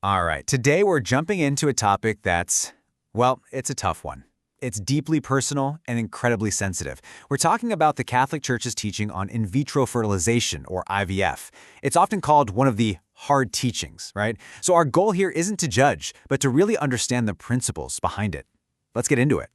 All right, today we're jumping into a topic that's, well, it's a tough one. It's deeply personal and incredibly sensitive. We're talking about the Catholic Church's teaching on in vitro fertilization, or IVF. It's often called one of the hard teachings, right? So our goal here isn't to judge, but to really understand the principles behind it. Let's get into it.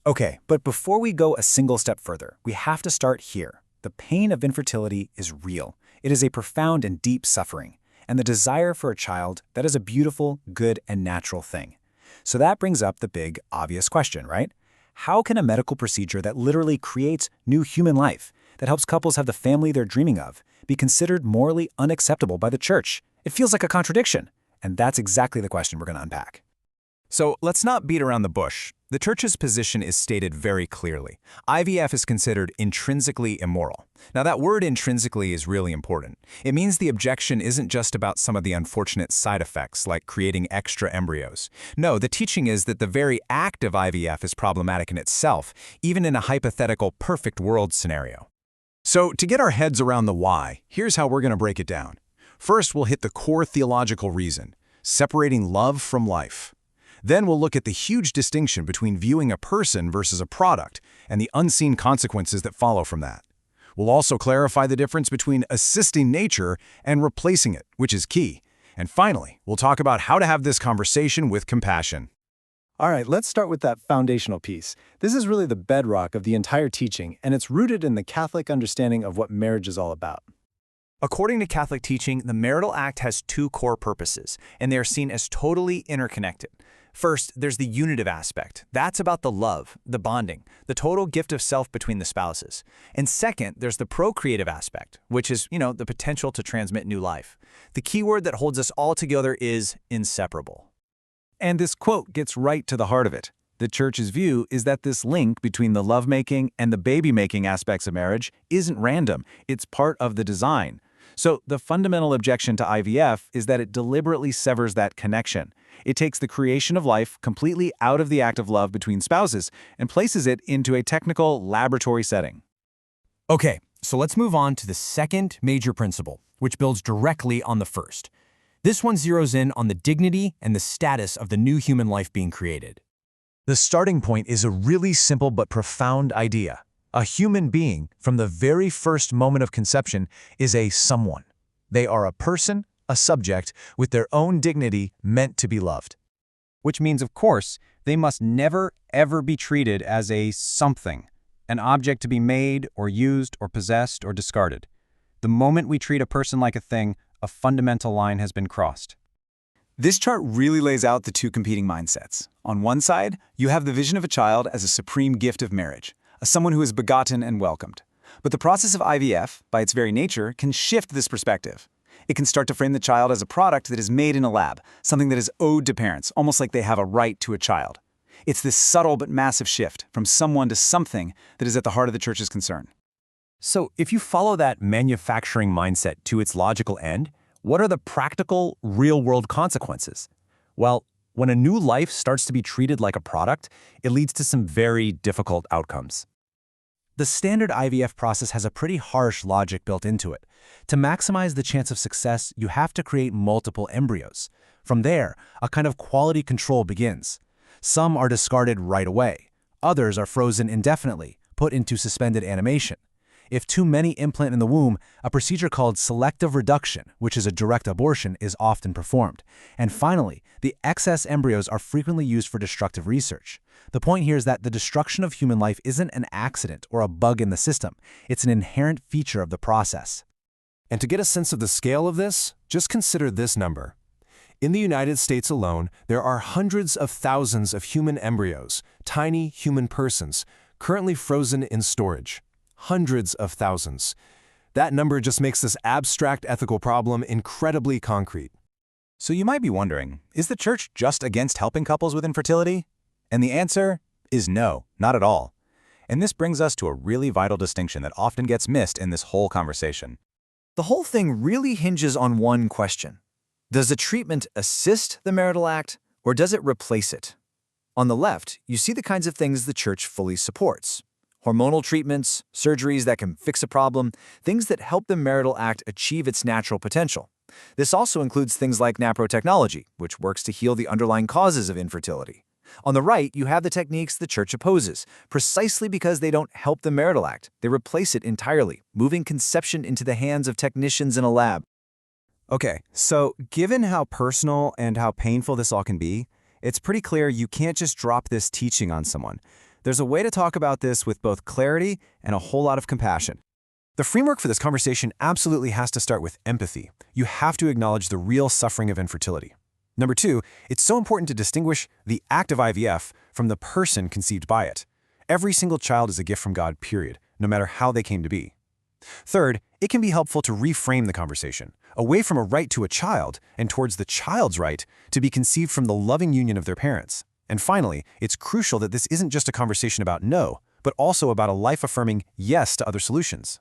Okay, but before we go a single step further, we have to start here. The pain of infertility is real. It is a profound and deep suffering, and the desire for a child, that is a beautiful, good, and natural thing. So that brings up the big, obvious question, right? How can a medical procedure that literally creates new human life, that helps couples have the family they're dreaming of, be considered morally unacceptable by the Church? It feels like a contradiction, and that's exactly the question we're going to unpack. So let's not beat around the bush. The Church's position is stated very clearly. IVF is considered intrinsically immoral. Now that word intrinsically is really important. It means the objection isn't just about some of the unfortunate side effects, like creating extra embryos. No, the teaching is that the very act of IVF is problematic in itself, even in a hypothetical perfect world scenario. So to get our heads around the why, here's how we're going to break it down. First, we'll hit the core theological reason, separating love from life. Then we'll look at the huge distinction between viewing a person versus a product and the unseen consequences that follow from that. We'll also clarify the difference between assisting nature and replacing it, which is key. And finally, we'll talk about how to have this conversation with compassion. All right, let's start with that foundational piece. This is really the bedrock of the entire teaching, and it's rooted in the Catholic understanding of what marriage is all about. According to Catholic teaching, the marital act has two core purposes, and they are seen as totally interconnected. First, there's the unitive aspect. That's about the love, the bonding, the total gift of self between the spouses. And second, there's the procreative aspect, which is, the potential to transmit new life. The key word that holds us all together is inseparable. And this quote gets right to the heart of it. The Church's view is that this link between the lovemaking and the baby-making aspects of marriage isn't random. It's part of the design. So the fundamental objection to IVF is that it deliberately severs that connection. It takes the creation of life completely out of the act of love between spouses and places it into a technical laboratory setting. Okay, so let's move on to the second major principle, which builds directly on the first. This one zeroes in on the dignity and the status of the new human life being created. The starting point is a really simple but profound idea. A human being, from the very first moment of conception, is a someone. They are a person, a subject, with their own dignity meant to be loved. Which means, of course, they must never, ever be treated as a something, an object to be made or used or possessed or discarded. The moment we treat a person like a thing, a fundamental line has been crossed. This chart really lays out the two competing mindsets. On one side, you have the vision of a child as a supreme gift of marriage, as someone who is begotten and welcomed. But the process of IVF, by its very nature, can shift this perspective. It can start to frame the child as a product that is made in a lab, something that is owed to parents, almost like they have a right to a child. It's this subtle but massive shift from someone to something that is at the heart of the Church's concern. So if you follow that manufacturing mindset to its logical end, what are the practical, real-world consequences? Well, when a new life starts to be treated like a product, it leads to some very difficult outcomes. The standard IVF process has a pretty harsh logic built into it. To maximize the chance of success, you have to create multiple embryos. From there, a kind of quality control begins. Some are discarded right away. Others are frozen indefinitely, put into suspended animation. If too many implant in the womb, a procedure called selective reduction, which is a direct abortion, is often performed. And finally, the excess embryos are frequently used for destructive research. The point here is that the destruction of human life isn't an accident or a bug in the system. It's an inherent feature of the process. And to get a sense of the scale of this, just consider this number. In the United States alone, there are hundreds of thousands of human embryos, tiny human persons, currently frozen in storage. Hundreds of thousands. That number just makes this abstract ethical problem incredibly concrete. So you might be wondering, is the Church just against helping couples with infertility? And the answer is no, not at all. And this brings us to a really vital distinction that often gets missed in this whole conversation. The whole thing really hinges on one question. Does the treatment assist the marital act, or does it replace it? On the left, you see the kinds of things the Church fully supports. Hormonal treatments, surgeries that can fix a problem, things that help the marital act achieve its natural potential, This also includes things like NaProTechnology, which works to heal the underlying causes of infertility. On the right, you have the techniques the church opposes, precisely because they don't help the marital act. They replace it entirely, moving conception into the hands of technicians in a lab. Okay, so given how personal and how painful this all can be, it's pretty clear you can't just drop this teaching on someone. There's a way to talk about this with both clarity and a whole lot of compassion. The framework for this conversation absolutely has to start with empathy. You have to acknowledge the real suffering of infertility. Number two, it's so important to distinguish the act of IVF from the person conceived by it. Every single child is a gift from God, period, no matter how they came to be. Third, it can be helpful to reframe the conversation, away from a right to a child and towards the child's right to be conceived from the loving union of their parents. And finally, it's crucial that this isn't just a conversation about no, but also about a life-affirming yes to other solutions.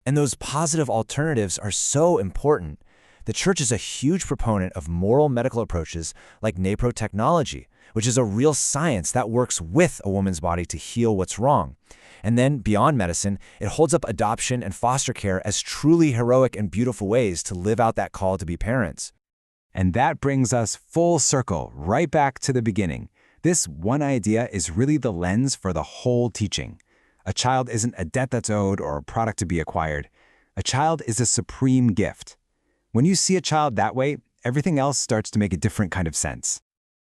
And those positive alternatives are so important. The church is a huge proponent of moral medical approaches like NaProTechnology, which is a real science that works with a woman's body to heal what's wrong. And then, beyond medicine, it holds up adoption and foster care as truly heroic and beautiful ways to live out that call to be parents. And that brings us full circle, right back to the beginning. This one idea is really the lens for the whole teaching. A child isn't a debt that's owed or a product to be acquired. A child is a supreme gift. When you see a child that way, everything else starts to make a different kind of sense.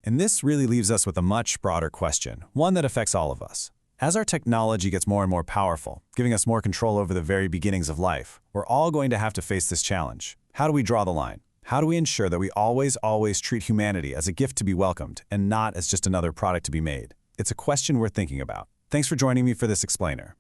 And this really leaves us with a much broader question, one that affects all of us. As our technology gets more and more powerful, giving us more control over the very beginnings of life, we're all going to have to face this challenge. How do we draw the line? How do we ensure that we always treat humanity as a gift to be welcomed and not as just another product to be made? It's a question we're thinking about. Thanks for joining me for this explainer.